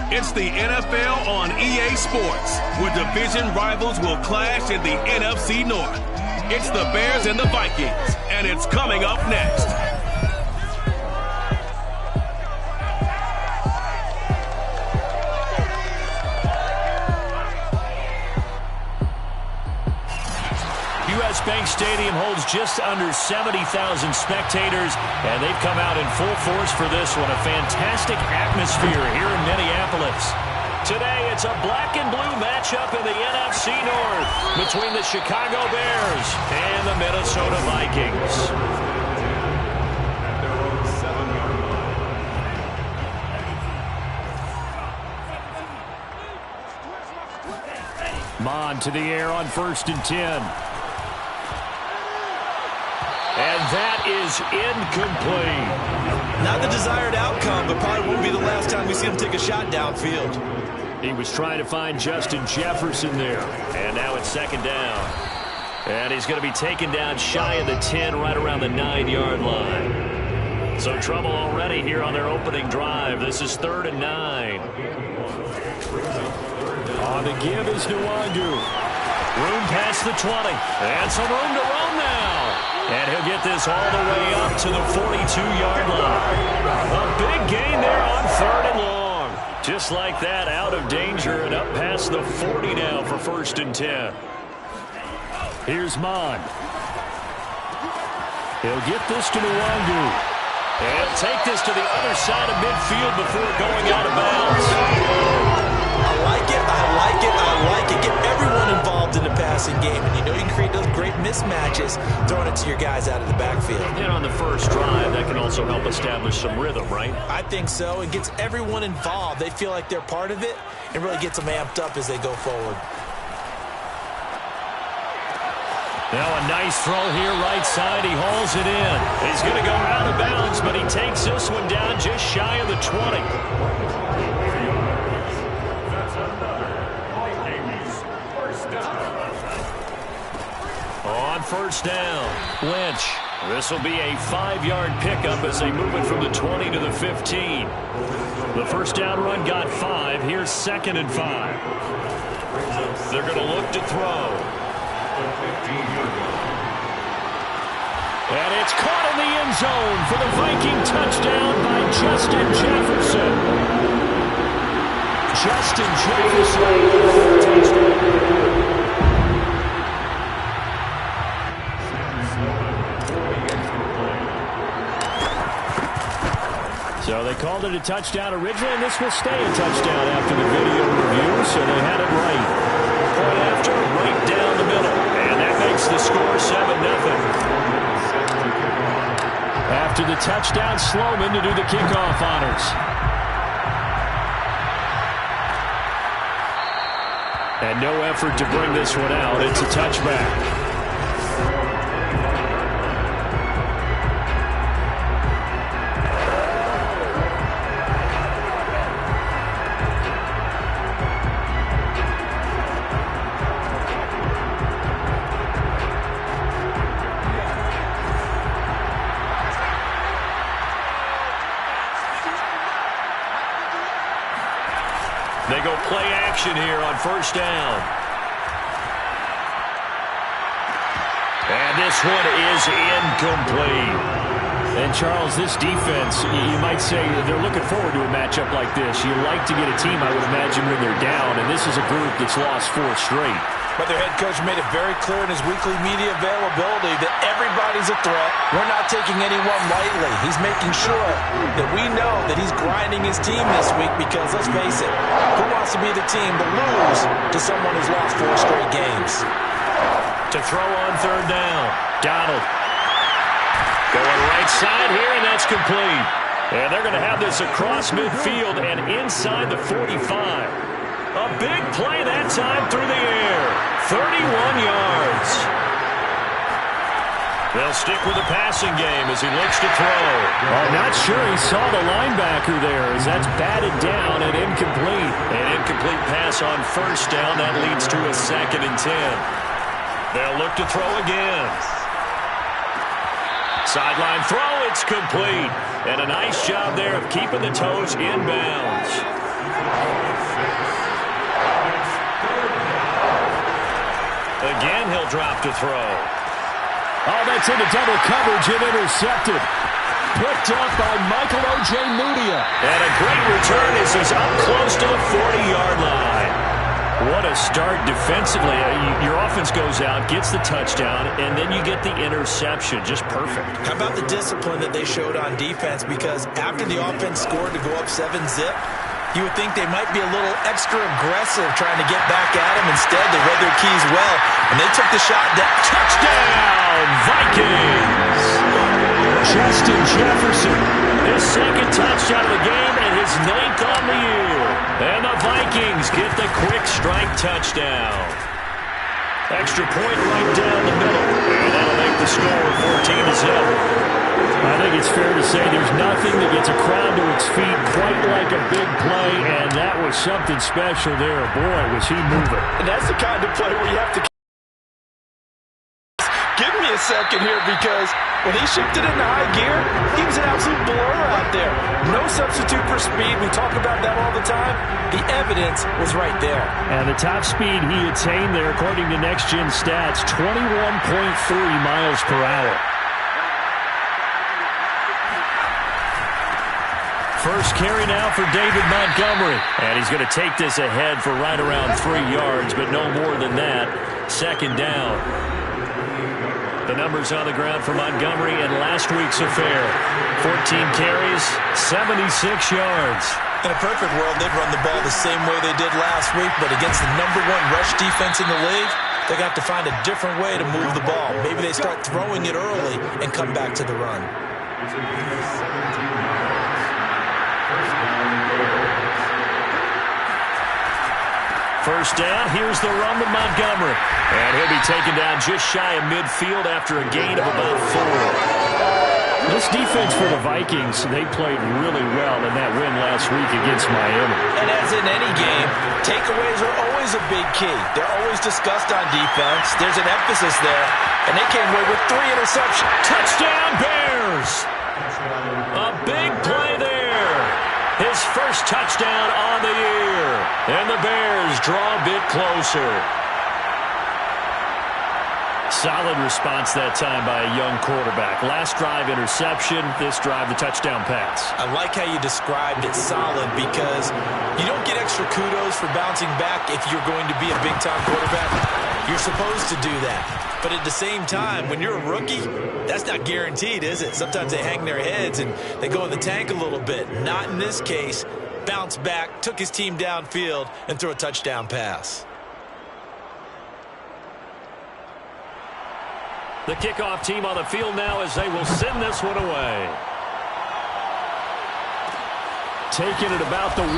It's the NFL on EA Sports, where division rivals will clash in the NFC North. It's the Bears and the Vikings, and it's coming up next. U.S. Bank Stadium holds just under 70,000 spectators, and they've come out in full force for this one. A fantastic atmosphere here in Minneapolis. Today, it's a black and blue matchup in the NFC North between the Chicago Bears and the Minnesota Vikings. Mond to the air on 1st and 10. And that is incomplete. Not the desired outcome, but probably won't be the last time we see him take a shot downfield. He was trying to find Justin Jefferson there. And now it's 2nd down. And he's going to be taken down shy of the 10, right around the 9-yard line. So trouble already here on their opening drive. This is 3rd and 9. On the give is Nwangu. Room past the 20. And some room to roam now. And he'll get this all the way up to the 42-yard line. A big gain there on 3rd and long. Just like that, out of danger and up past the 40 now for 1st and 10. Here's Mond. He'll get this to Nwangu. And take this to the other side of midfield before going out of bounds. I like it, I like it, I like it. Get everyone involved in the passing game. And you know you can create those great mismatches throwing it to your guys out of the backfield. And on the first drive, that can also help establish some rhythm, right? I think so. It gets everyone involved. They feel like they're part of it and really gets them amped up as they go forward. Now a nice throw here right side. He hauls it in. He's going to go out of bounds, but he takes this one down just shy of the 20. On 1st down, Lynch. This will be a 5-yard pickup as they move it from the 20 to the 15. The 1st down run got 5. Here's 2nd and 5. They're going to look to throw. And it's caught in the end zone for the Viking touchdown by Justin Jefferson. Justin Jefferson. So they called it a touchdown originally, and this will stay a touchdown after the video review, so they had it right. Point after, right down the middle, and that makes the score 7-0. After the touchdown, Sloman to do the kickoff honors. And no effort to bring this one out. It's a touchback. They go play action here on 1st down. And this one is incomplete. And, Charles, this defense, you might say they're looking forward to a matchup like this. You like to get a team, I would imagine, when they're down, and this is a group that's lost 4 straight. But their head coach made it very clear in his weekly media availability that everybody's a threat. We're not taking anyone lightly. He's making sure that we know that he's grinding his team this week because, let's face it, who wants to be the team to lose to someone who's lost 4 straight games? To throw on 3rd down, Donald. Going right side here, and that's complete. And they're going to have this across midfield and inside the 45. A big play that time through the air. 31 yards. They'll stick with the passing game as he looks to throw. I'm not sure he saw the linebacker there as that's batted down and incomplete. An incomplete pass on 1st down. That leads to a 2nd and 10. They'll look to throw again. Sideline throw, it's complete. And a nice job there of keeping the toes inbounds. Again, he'll drop to throw. Oh, that's into double coverage and intercepted. Picked up by Michael Ojemudia. And a great return as he's up close to the 40-yard line. What a start defensively. Your offense goes out, gets the touchdown, and then you get the interception. Just perfect. How about the discipline that they showed on defense? Because after the offense scored to go up 7-zip, you would think they might be a little extra aggressive trying to get back at him. Instead, they read their keys well, and they took the shot. Touchdown, Vikings! Justin Jefferson. His second touchdown of the game and his 9th on the year. And the Vikings get the quick strike touchdown. Extra point right down the middle. And that'll make the score 14-0. I think it's fair to say there's nothing that gets a crowd to its feet quite like a big play, and that was something special there. Boy, was he moving. And that's the kind of play where you have to give me a second here, because when he shifted into high gear, he was an absolute blur out there. No substitute for speed. We talk about that all the time. The evidence was right there. And the top speed he attained there, according to Next Gen Stats, 21.3 miles per hour. First carry now for David Montgomery. And he's going to take this ahead for right around 3 yards, but no more than that. Second down. The numbers on the ground for Montgomery in last week's affair. 14 carries, 76 yards. In a perfect world, they'd run the ball the same way they did last week, but against the #1 rush defense in the league, they got to find a different way to move the ball. Maybe they start throwing it early and come back to the run. First down, here's the run to Montgomery. And he'll be taken down just shy of midfield after a gain of about 4. This defense for the Vikings, they played really well in that win last week against Miami. And as in any game, takeaways are always a big key. They're always discussed on defense. There's an emphasis there. And they came away with 3 interceptions. Touchdown, Bears! A big play there. His first touchdown on the year. And the Bears draw a bit closer. Solid response that time by a young quarterback. Last drive interception, this drive the touchdown pass. I like how you described it solid, because you don't get extra kudos for bouncing back if you're going to be a big-time quarterback. You're supposed to do that. But at the same time, when you're a rookie, that's not guaranteed, is it? Sometimes they hang their heads and they go in the tank a little bit. Not in this case. Bounced back, took his team downfield, and threw a touchdown pass. The kickoff team on the field now as they will send this one away. Taking it about the 1.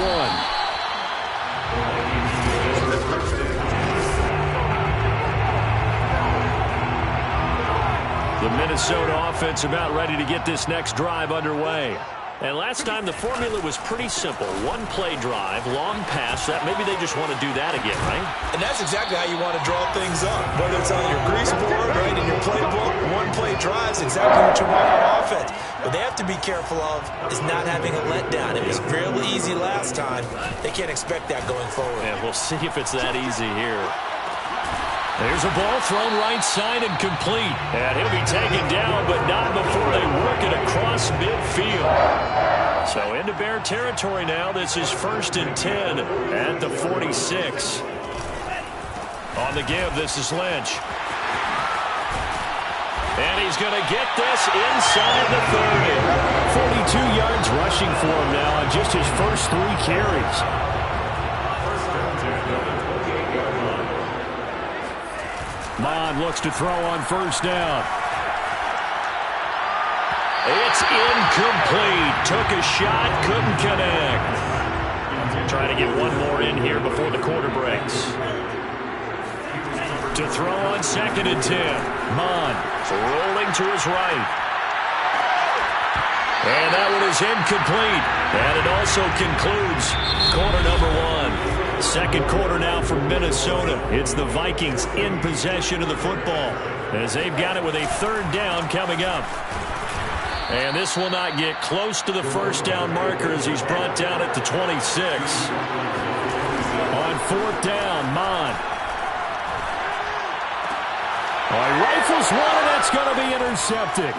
The Minnesota offense about ready to get this next drive underway. And last time the formula was pretty simple. 1-play drive, long pass. That maybe they just want to do that again, right? And that's exactly how you want to draw things up. Whether it's on your grease board, right, in your playbook, 1-play drives, exactly what you want on offense. What they have to be careful of is not having a letdown. It was fairly easy last time. They can't expect that going forward. And we'll see if it's that easy here. There's a ball thrown right side and complete. And he'll be taken down, but not before they work it across midfield. So into Bear territory now. This is 1st and 10 at the 46. On the give, this is Lynch. And he's going to get this inside the 30. 42 yards rushing for him now on just his first 3 carries. Mond looks to throw on first down. It's incomplete. Took a shot, couldn't connect. Trying to get one more in here before the quarter breaks. To throw on 2nd and 10. Mond rolling to his right. And that one is incomplete. And it also concludes quarter number 1. Second quarter now for Minnesota. It's the Vikings in possession of the football as they've got it with a 3rd down coming up. And this will not get close to the first down marker as he's brought down at the 26. On 4th down, Mond. Oh, he rifles one, and that's going to be intercepted.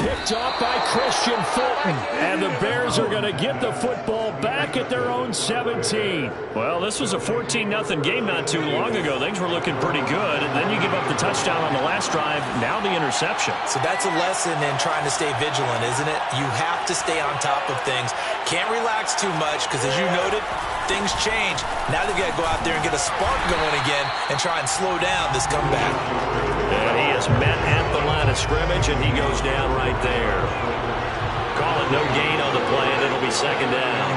Picked off by Christian Fulton. And the Bears are going to get the football back at their own 17. Well, this was a 14-0 game not too long ago. Things were looking pretty good. And then you give up the touchdown on the last drive. Now the interception. So that's a lesson in trying to stay vigilant, isn't it? You have to stay on top of things. Can't relax too much because, as you noted, things change. Now they've got to go out there and get a spark going again and try and slow down this comeback. And he is met at the line of scrimmage, and he goes down right there. Call it no gain on the play, and it'll be second down.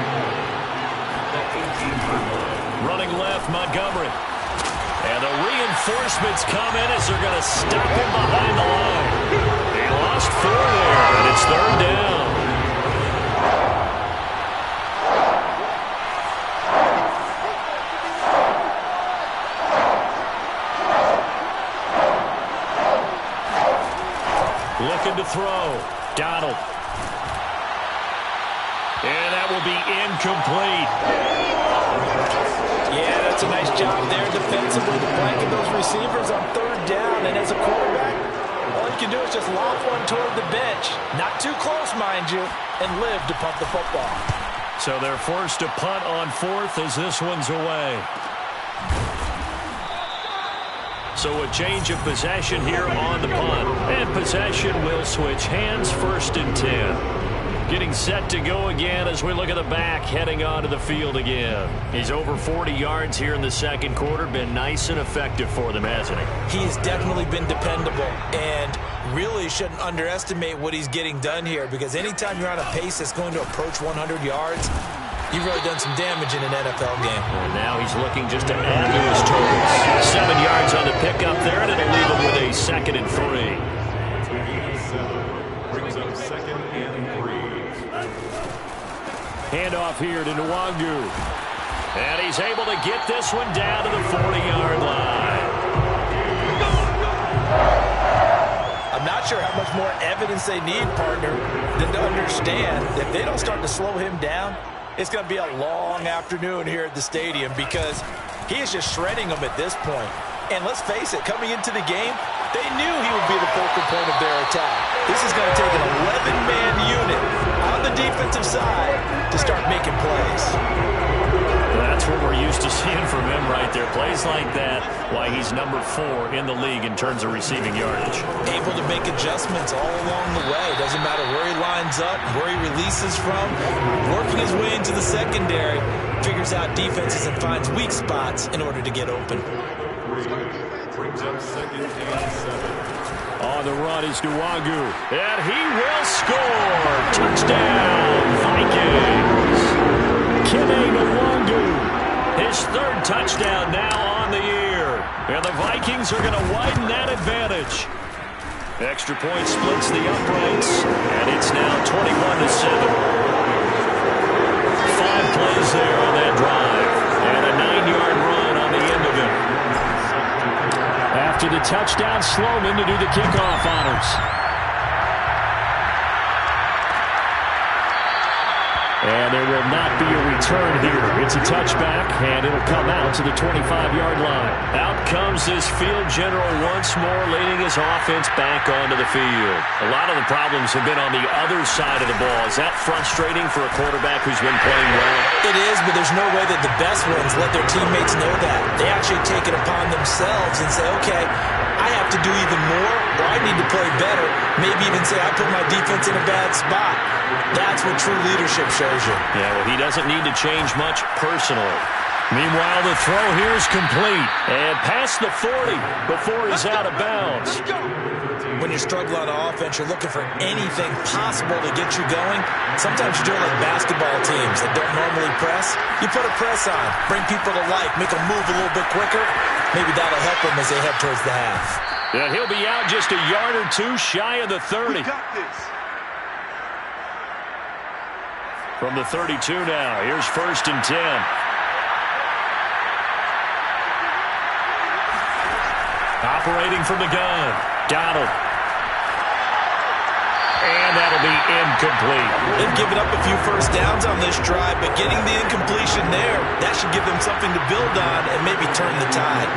Running left, Montgomery. And the reinforcements come in as they're going to stop him behind the line. He lost 4 there, and it's third down. Looking to throw. Donald. And that will be incomplete. Yeah, that's a nice job there defensively to blanket those receivers on third down. And as a quarterback, all you can do is just lob one toward the bench. Not too close, mind you, and live to punt the football. So they're forced to punt on fourth as this one's away. So a change of possession here on the punt. And possession will switch hands, 1st and 10. Getting set to go again as we look at the back, heading onto the field again. He's over 40 yards here in the second quarter. Been nice and effective for them, hasn't he? He has definitely been dependable. And really shouldn't underestimate what he's getting done here, because anytime you're on a pace that's going to approach 100 yards, you've really done some damage in an NFL game. And now he's looking just to add to his totals. 7 yards on the pickup there, and it'll leave him with a 2nd and 3. Brings up 2nd and 3. Handoff here to Nwangu. And he's able to get this one down to the 40-yard line. I'm not sure how much more evidence they need, partner, than to understand that if they don't start to slow him down, it's going to be a long afternoon here at the stadium, because he is just shredding them at this point. And let's face it, coming into the game, they knew he would be the focal point of their attack. This is going to take an 11-man unit on the defensive side to start making plays. That's what we're used to seeing from him right there. Plays like that, why he's number 4 in the league in terms of receiving yardage. Able to make adjustments all along the way. Doesn't matter where he lines up, where he releases from. Working his way into the secondary, figures out defenses and finds weak spots in order to get open. Brings up 2nd and 7. On the run is Nwangu. And he will score. Touchdown, Vikings. Kene Nwangu. His 3rd touchdown now on the year. And the Vikings are going to widen that advantage. Extra point splits the uprights, and it's now 21-7. 5 plays there on that drive, and a 9-yard run on the end of it. After the touchdown, Sloman to do the kickoff honors. And there will not be a return here. It's a touchback, and it'll come out to the 25-yard line. Out comes this field general once more, leading his offense back onto the field. A lot of the problems have been on the other side of the ball. Is that frustrating for a quarterback who's been playing well? It is, but there's no way that the best ones let their teammates know that. They actually take it upon themselves and say, okay, I have to do even more, or I need to play better. Maybe even say I put my defense in a bad spot. That's what true leadership shows you. Yeah, well, he doesn't need to change much personally. Meanwhile, the throw here is complete. And past the 40 before he's out of bounds. When you're struggling on offense, you're looking for anything possible to get you going. Sometimes you're doing like basketball teams that don't normally press. You put a press on, bring people to life, make them move a little bit quicker. Maybe that'll help them as they head towards the half. Yeah, he'll be out just a yard or 2 shy of the 30. From the 32 now, here's 1st and 10. Operating from the gun, Donald. And that'll be incomplete. They've given up a few first downs on this drive, but getting the incompletion there, that should give them something to build on and maybe turn the tide.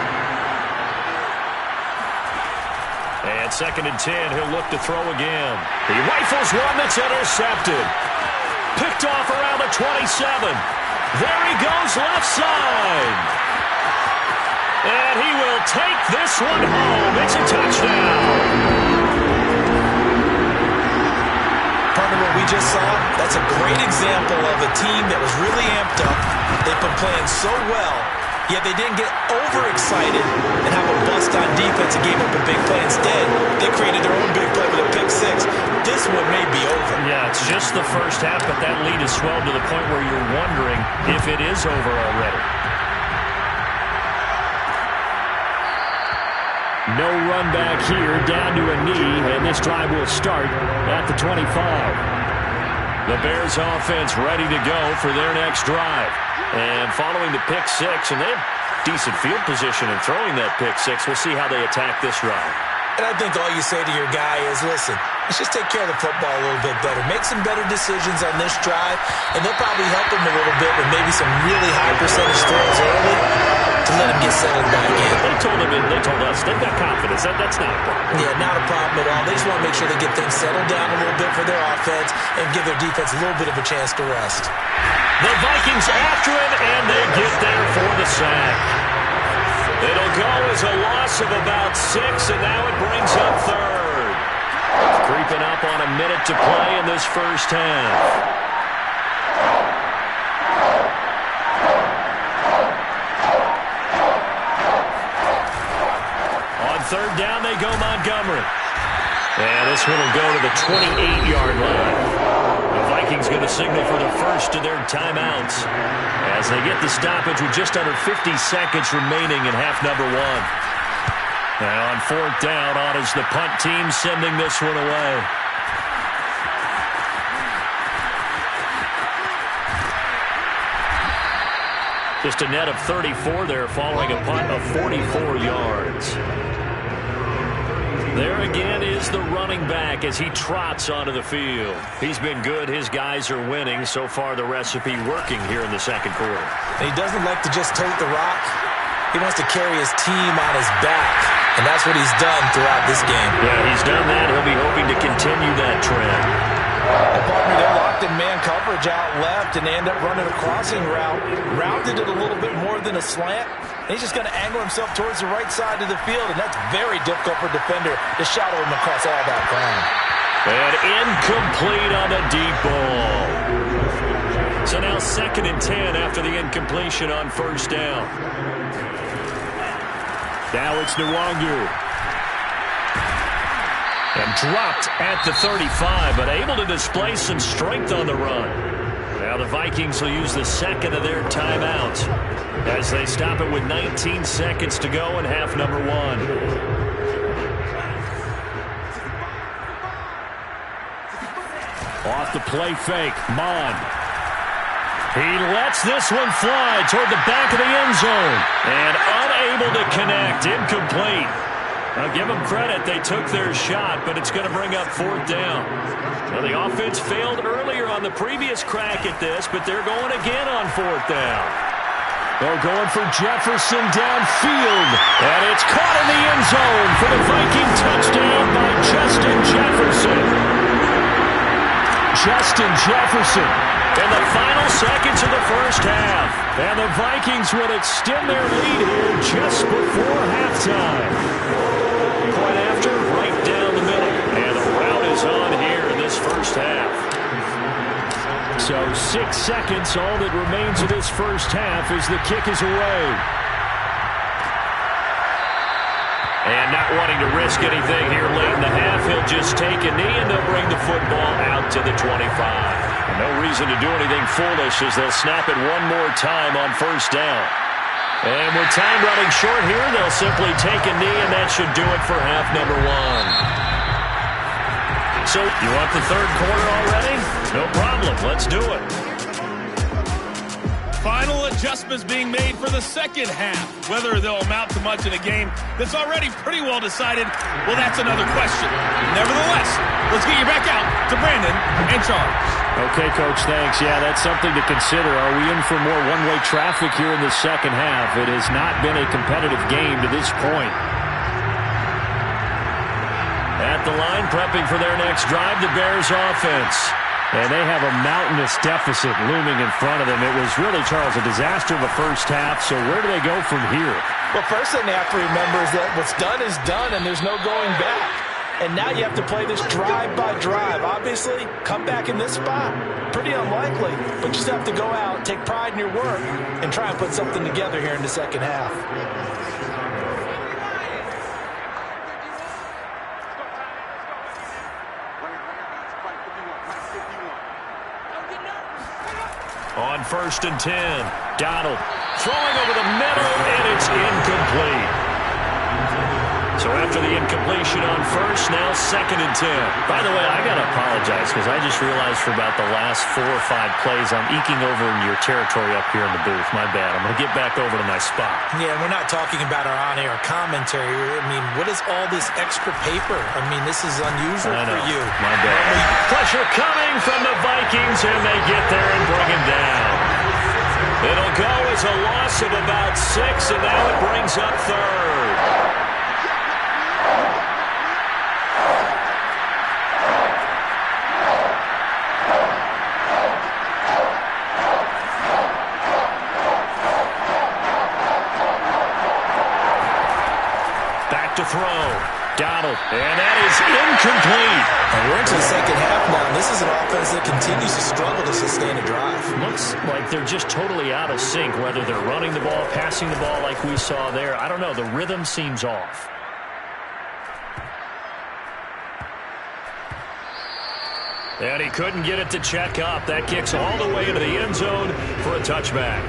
And 2nd and 10, he'll look to throw again. He rifles one that's intercepted. Picked off around the 27. There he goes left side. And he will take this one home. It's a touchdown. Partner, what we just saw, that's a great example of a team that was really amped up. They've been playing so well, yet they didn't get overexcited and have a bust on defense and gave up a big play. Instead, they created their own big play with a pick six. This one may be over. Yeah, it's just the first half, but that lead has swelled to the point where you're wondering if it is over already. No run back here, down to a knee, and this drive will start at the 25. The Bears offense ready to go for their next drive. And following the pick six, and they have decent field position in throwing that pick six. We'll see how they attack this drive. And I think all you say to your guy is, listen, let's just take care of the football a little bit better. Make some better decisions on this drive, and they'll probably help him a little bit with maybe some really high percentage throws early to let him get settled back in. They told us they've got confidence. That's not a problem. Yeah, not a problem at all. They just want to make sure they get things settled down a little bit for their offense and give their defense a little bit of a chance to rest. The Vikings after him, and they get there for the sack. It'll go as a loss of about 6, and now it brings up 3rd. Creeping up on a minute to play in this first half. On 3rd down, they go Montgomery. And this one will go to the 28-yard line. The Vikings going to signal for the first of their timeouts as they get the stoppage with just under 50 seconds remaining in half number 1. Now on 4th down, on is the punt team sending this one away. Just a net of 34 there following a punt of 44 yards. There again is the running back as he trots onto the field. He's been good. His guys are winning. So far, the recipe working here in the second quarter. He doesn't like to just tote the rock. He wants to carry his team on his back, and that's what he's done throughout this game. Yeah, he's done that. He'll be hoping to continue that trend. The partner, they're locked in man coverage out left, and they end up running a crossing route. Rounded it a little bit more than a slant. He's just going to angle himself towards the right side of the field, and that's very difficult for a defender to shadow him across all that ground. And incomplete on the deep ball. So now 2nd and 10 after the incompletion on 1st down. Now it's Nwangu. And dropped at the 35, but able to display some strength on the run. Now the Vikings will use the 2nd of their timeouts as they stop it with 19 seconds to go in half number 1. Off the play fake, Mon. He lets this one fly toward the back of the end zone. And unable to connect, incomplete. I'll give them credit. They took their shot, but it's going to bring up 4th down. Now, the offense failed earlier on the previous crack at this, but they're going again on 4th down. They're going for Jefferson downfield. And it's caught in the end zone for the Viking touchdown by Justin Jefferson. Justin Jefferson. In the final seconds of the first half. And the Vikings would extend their lead here just before halftime. Point after, right down the middle. And the route is on here in this first half. So 6 seconds, all that remains of this first half as the kick is away. And not wanting to risk anything here late in the half, he'll just take a knee and they'll bring the football out to the 25. No reason to do anything foolish as they'll snap it one more time on 1st down. And with time running short here, they'll simply take a knee, and that should do it for half number 1. So, you want the 3rd quarter already? No problem. Let's do it. Final adjustments being made for the second half. Whether they'll amount to much in a game that's already pretty well decided, well, that's another question. Nevertheless, let's get you back out to Brandon and Charles. Okay, Coach, thanks. Yeah, that's something to consider. Are we in for more one-way traffic here in the second half? It has not been a competitive game to this point. at the line, prepping for their next drive, the Bears offense. And they have a mountainous deficit looming in front of them. It was really, Charles, a disaster of a first half. So where do they go from here? Well, first thing they have to remember is that what's done is done, and there's no going back. And now you have to play this drive by drive. Obviously, come back in this spot, pretty unlikely. But you just have to go out, take pride in your work, and try and put something together here in the second half. On 1st and 10, Donald throwing over the middle, and it's incomplete. So after the incompletion on first, now 2nd and 10. By the way, I got to apologize because I just realized for about the last 4 or 5 plays, I'm eking over in your territory up here in the booth. My bad. I'm going to get back over to my spot. Yeah, we're not talking about our on-air commentary. I mean, what is all this extra paper? I mean, this is unusual for you. My bad. Pressure coming from the Vikings, and they get there and bring him down. It'll go as a loss of about 6, and now it brings up 3rd. To throw. Donald. And that is incomplete. And we're into the second half now. And this is an offense that continues to struggle to sustain a drive. Looks like they're just totally out of sync, whether they're running the ball, passing the ball like we saw there. I don't know. The rhythm seems off. And he couldn't get it to check up. That kicks all the way into the end zone for a touchback.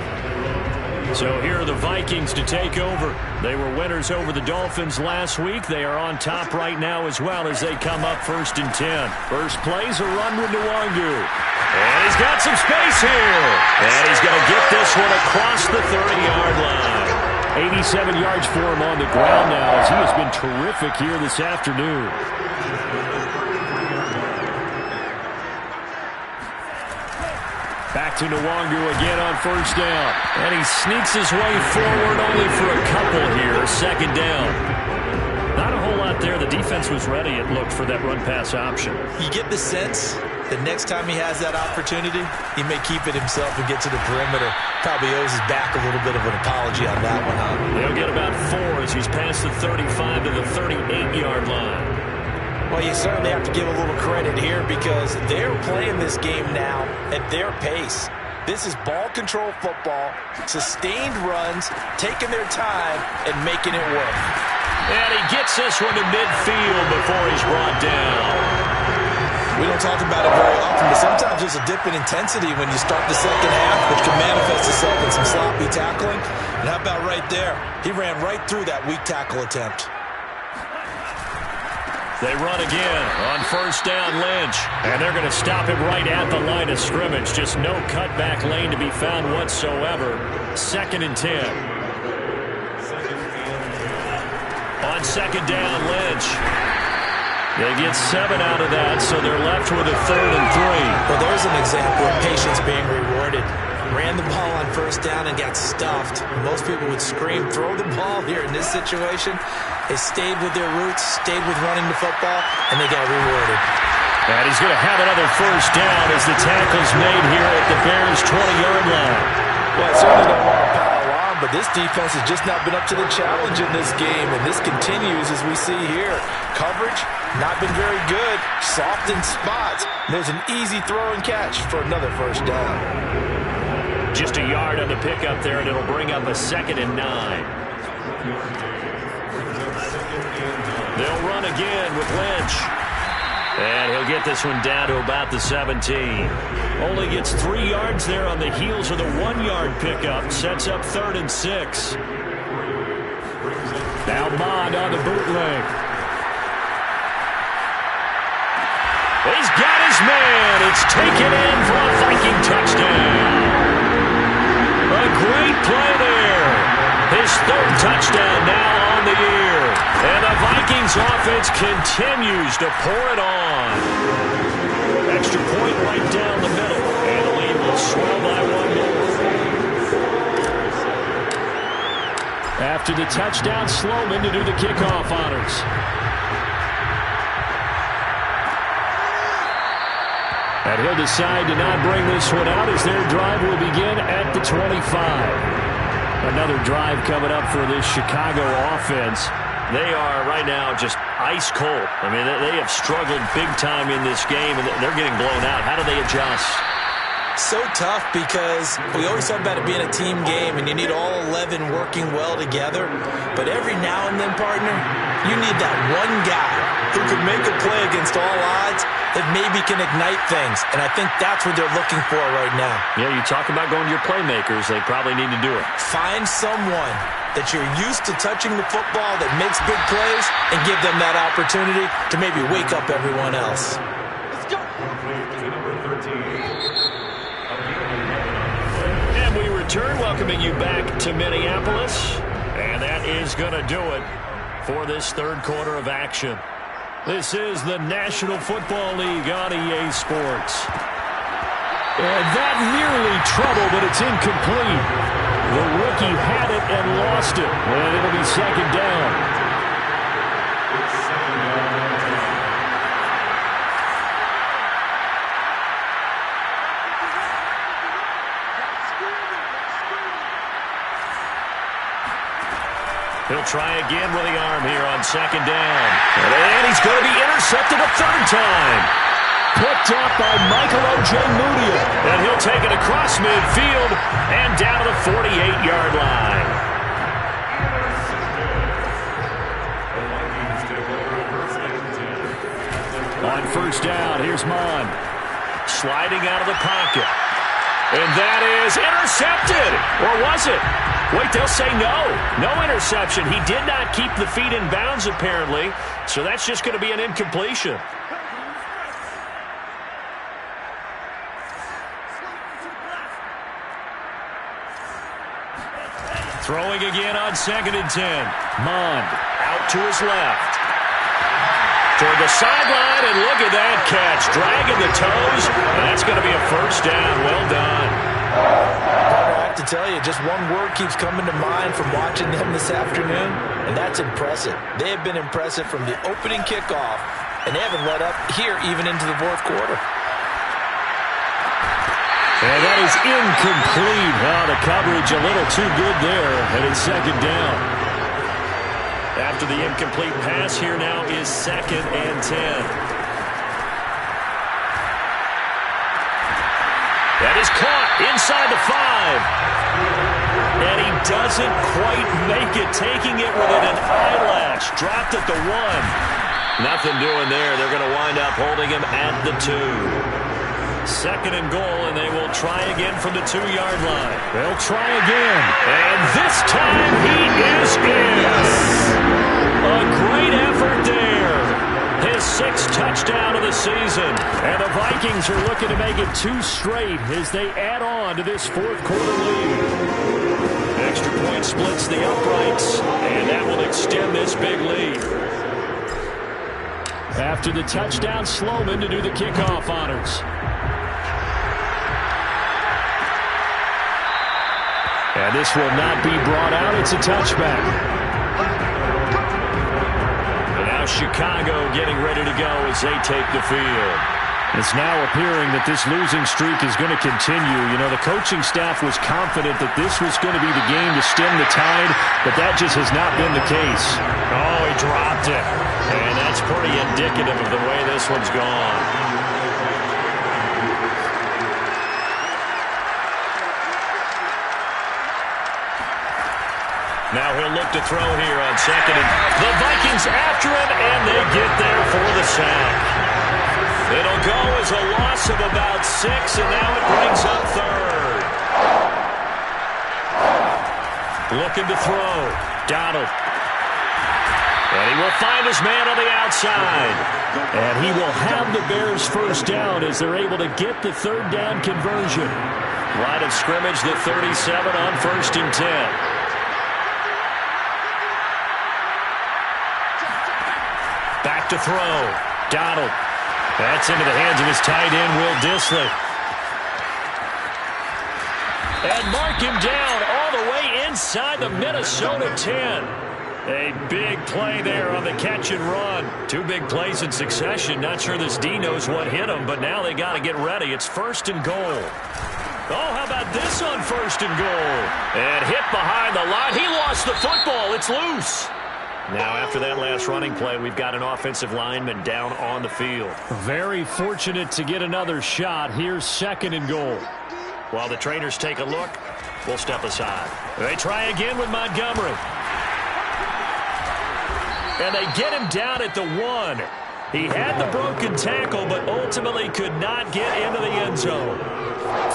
So here are the Vikings to take over. They were winners over the Dolphins last week. They are on top right now as well as they come up 1st and 10. First play's a run with Nwangu. And he's got some space here. And he's going to get this one across the 30-yard line. 87 yards for him on the ground now as he has been terrific here this afternoon. Back to Nwangu again on 1st down. And he sneaks his way forward only for a couple here. 2nd down. Not a whole lot there. The defense was ready, it looked, for that run-pass option. You get the sense that next time he has that opportunity, he may keep it himself and get to the perimeter. Probably owes his back a little bit of an apology on that one, huh? They'll get about 4 as he's past the 35 to the 38-yard line. Well, you certainly have to give a little credit here because they're playing this game now at their pace. This is ball control football, sustained runs, taking their time, and making it work. And he gets this one to midfield before he's brought down. We don't talk about it very often, but sometimes there's a dip in intensity when you start the second half, which can manifest itself in some sloppy tackling. And how about right there? He ran right through that weak tackle attempt. They run again on 1st down, Lynch. And they're going to stop him right at the line of scrimmage. Just no cutback lane to be found whatsoever. 2nd and 10. On 2nd down, Lynch. They get 7 out of that, so they're left with a 3rd and 3. Well, there's an example of patience being rewarded. Ran the ball on 1st down and got stuffed. Most people would scream, throw the ball here in this situation. They stayed with their roots, stayed with running the football, and they got rewarded. And he's going to have another 1st down as the tackle's made here at the Bears' 20-yard line. Well, I certainly don't want to pile on, but this defense has just not been up to the challenge in this game, and this continues as we see here. Coverage, not been very good, soft in spots. There's an easy throw and catch for another 1st down. Just a yard on the pickup there, and it'll bring up a 2nd and 9. They'll run again with Lynch. And he'll get this one down to about the 17. Only gets 3 yards there on the heels of the 1-yard pickup. Sets up 3rd and 6. Now Mond on the bootleg. He's got his man. It's taken in for a Viking touchdown. A great play there. His 3rd touchdown now on the year. And the Vikings offense continues to pour it on. Extra point right down the middle. And the lead will swell by 1 more. After the touchdown, Sloman to do the kickoff honors. And he'll decide to not bring this one out as their drive will begin at the 25. Another drive coming up for this Chicago offense. They are right now just ice cold. I mean, they have struggled big time in this game, and they're getting blown out. How do they adjust? So tough because we always talk about it being a team game, and you need all 11 working well together. But every now and then, partner, you need that one guy who could make a play against all odds that maybe can ignite things. And I think that's what they're looking for right now. Yeah, you talk about going to your playmakers. They probably need to do it. Find someone that you're used to touching the football that makes big plays and give them that opportunity to maybe wake up everyone else. Let's go. And we return, welcoming you back to Minneapolis. And that is going to do it for this third quarter of action. This is the National Football League on EA Sports. And that nearly trouble, but it's incomplete. The rookie had it and lost it. And it'll be second down. He'll try again with the arm here on second down. And he's going to be intercepted a third time. Picked up by Michael Ojemudia. And he'll take it across midfield and down to the 48-yard line. On first down, here's Mon. Sliding out of the pocket. And that is intercepted. Or was it? Wait, they'll say no. No interception. He did not keep the feet in bounds, apparently. So that's just going to be an incompletion. Throwing again on 2nd and 10. Mond out to his left. Toward the sideline, and look at that catch. Dragging the toes. And that's going to be a first down. Well done. I have to tell you, just one word keeps coming to mind from watching them this afternoon, and that's impressive. They have been impressive from the opening kickoff, and they haven't let up here even into the fourth quarter. And that is incomplete. Oh, the coverage a little too good there, and it's second down. After the incomplete pass, here now is 2nd and 10. That is caught inside the 5. And he doesn't quite make it, taking it within an eyelash. Dropped at the 1. Nothing doing there. They're going to wind up holding him at the 2. 2nd and goal, and they will try again from the 2-yard line. They'll try again. And this time he is in. A great effort there. His 6th touchdown of the season. And the Vikings are looking to make it 2 straight as they add on to this fourth quarter lead. Extra point splits the uprights, and that will extend this big lead. After the touchdown, Sloman to do the kickoff honors. And this will not be brought out. It's a touchback. Chicago getting ready to go as they take the field. It's now appearing that this losing streak is going to continue. You know, the coaching staff was confident that this was going to be the game to stem the tide, but that just has not been the case. Oh, he dropped it. And that's pretty indicative of the way this one's gone. Now he'll look to throw here on 2nd. And the Vikings after him, and they get there for the sack. It'll go as a loss of about 6, and now it brings up 3rd. Looking to throw. Donald. And he will find his man on the outside. And he will have the Bears first down as they're able to get the 3rd down conversion. Line of scrimmage, the 37 on 1st and 10. Back to throw. Donald. That's into the hands of his tight end, Will Dissly. And mark him down all the way inside the Minnesota 10. A big play there on the catch and run. 2 big plays in succession. Not sure this D knows what hit him, but now they got to get ready. It's 1st and goal. Oh, how about this on 1st and goal? And hit behind the line. He lost the football. It's loose. Now, after that last running play, we've got an offensive lineman down on the field. Very fortunate to get another shot. Here's 2nd and goal. While the trainers take a look, we'll step aside. They try again with Montgomery. And they get him down at the 1. He had the broken tackle, but ultimately could not get into the end zone.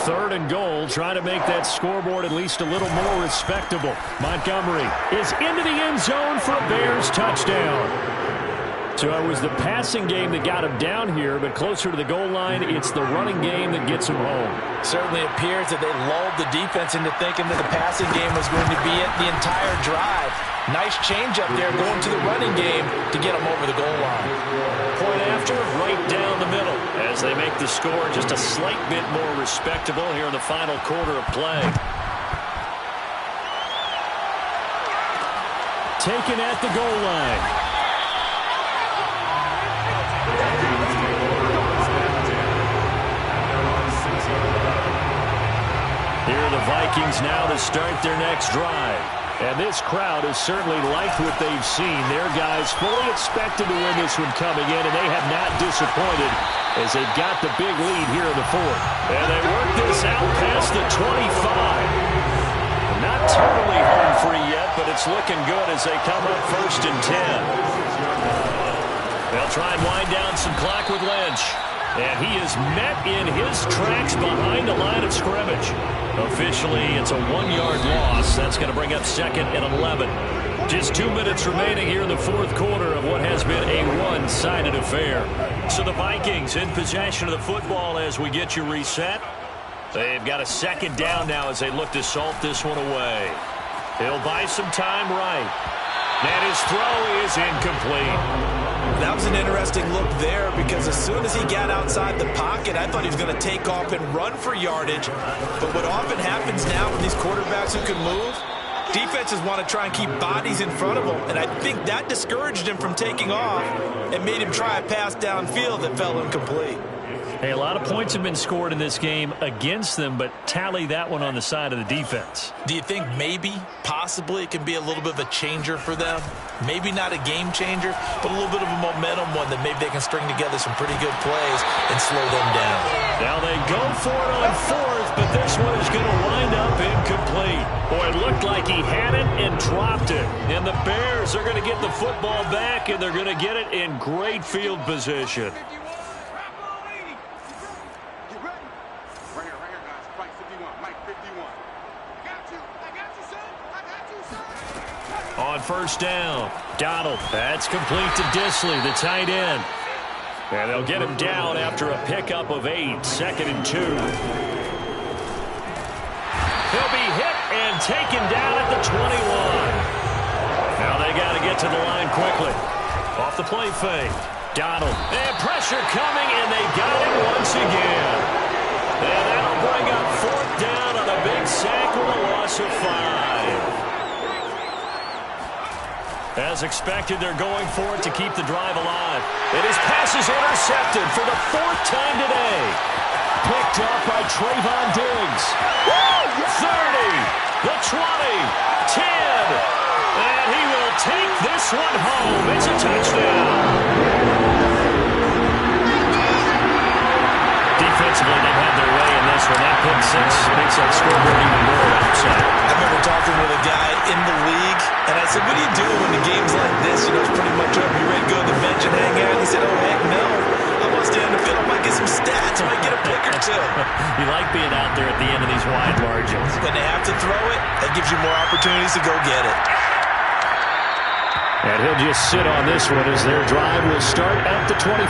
3rd and goal, trying to make that scoreboard at least a little more respectable. Montgomery is into the end zone for a Bears touchdown. So it was the passing game that got him down here, but closer to the goal line, it's the running game that gets him home. Certainly appears that they lulled the defense into thinking that the passing game was going to be it the entire drive. Nice change up there going to the running game to get them over the goal line. Point after, right down the middle, as they make the score just a slight bit more respectable here in the final quarter of play. Taken at the goal line. Here are the Vikings now to start their next drive. And this crowd has certainly liked what they've seen. Their guys fully expected to win this one coming in, and they have not disappointed as they've got the big lead here in the 4th. And they work this out past the 25. Not totally home free yet, but it's looking good as they come up 1st and 10. They'll try and wind down some clock with Lynch. And he is met in his tracks behind the line of scrimmage. Officially, it's a 1-yard loss. That's going to bring up 2nd and 11. Just 2 minutes remaining here in the 4th quarter of what has been a one-sided affair. So the Vikings in possession of the football as we get you reset. They've got a 2nd down now as they look to salt this one away. He'll buy some time right. And his throw is incomplete. That was an interesting look there because as soon as he got outside the pocket, I thought he was going to take off and run for yardage. But what often happens now with these quarterbacks who can move, defenses want to try and keep bodies in front of them. And I think that discouraged him from taking off and made him try a pass downfield that fell incomplete. Hey, a lot of points have been scored in this game against them, but tally that one on the side of the defense. Do you think maybe, possibly, it can be a little bit of a changer for them? Maybe not a game changer, but a little bit of a momentum one that maybe they can string together some pretty good plays and slow them down. Now they go for it on 4th, but this one is going to wind up incomplete. Boy, it looked like he had it and dropped it. And the Bears are going to get the football back, and they're going to get it in great field position. On 1st down, Donald. That's complete to Dissly, the tight end. And they'll get him down after a pickup of 8, 2nd and 2. He'll be hit and taken down at the 21. Now they got to get to the line quickly. Off the play fake. Donald. And pressure coming, and they got him once again. And that'll bring up 4th down on a big sack with a loss of 5. As expected, they're going for it to keep the drive alive. And his pass is intercepted for the 4th time today. Picked up by Trayvon Diggs. 30, the 20, 10. And he will take this one home. It's a touchdown. Defensively, they've had their way in this one. That pick 6 makes that scoreboard even more upset. I remember talking with a guy in the league, and I said, what do you do when the game's like this? You know, it's pretty much over. You ready to go to the bench and hang out? He said, oh, heck no. I want to stay on the field. I might get some stats. I might get a pick or two. You like being out there at the end of these wide margins. When they have to throw it, that gives you more opportunities to go get it. And he'll just sit on this one as their drive will start at the 25.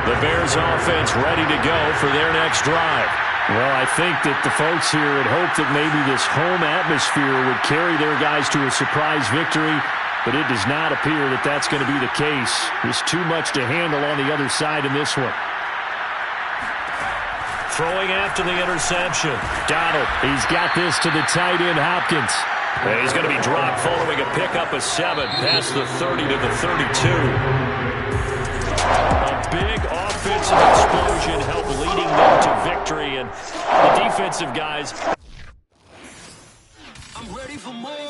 The Bears offense ready to go for their next drive. Well, I think that the folks here had hoped that maybe this home atmosphere would carry their guys to a surprise victory, but it does not appear that that's going to be the case. There's too much to handle on the other side in this one. Throwing after the interception. Donald, he's got this to the tight end, Hopkins. And he's going to be dropped following a pickup of 7 past the 30 to the 32. A big offensive explosion helped leading them to victory, and the defensive guys. I'm ready for more.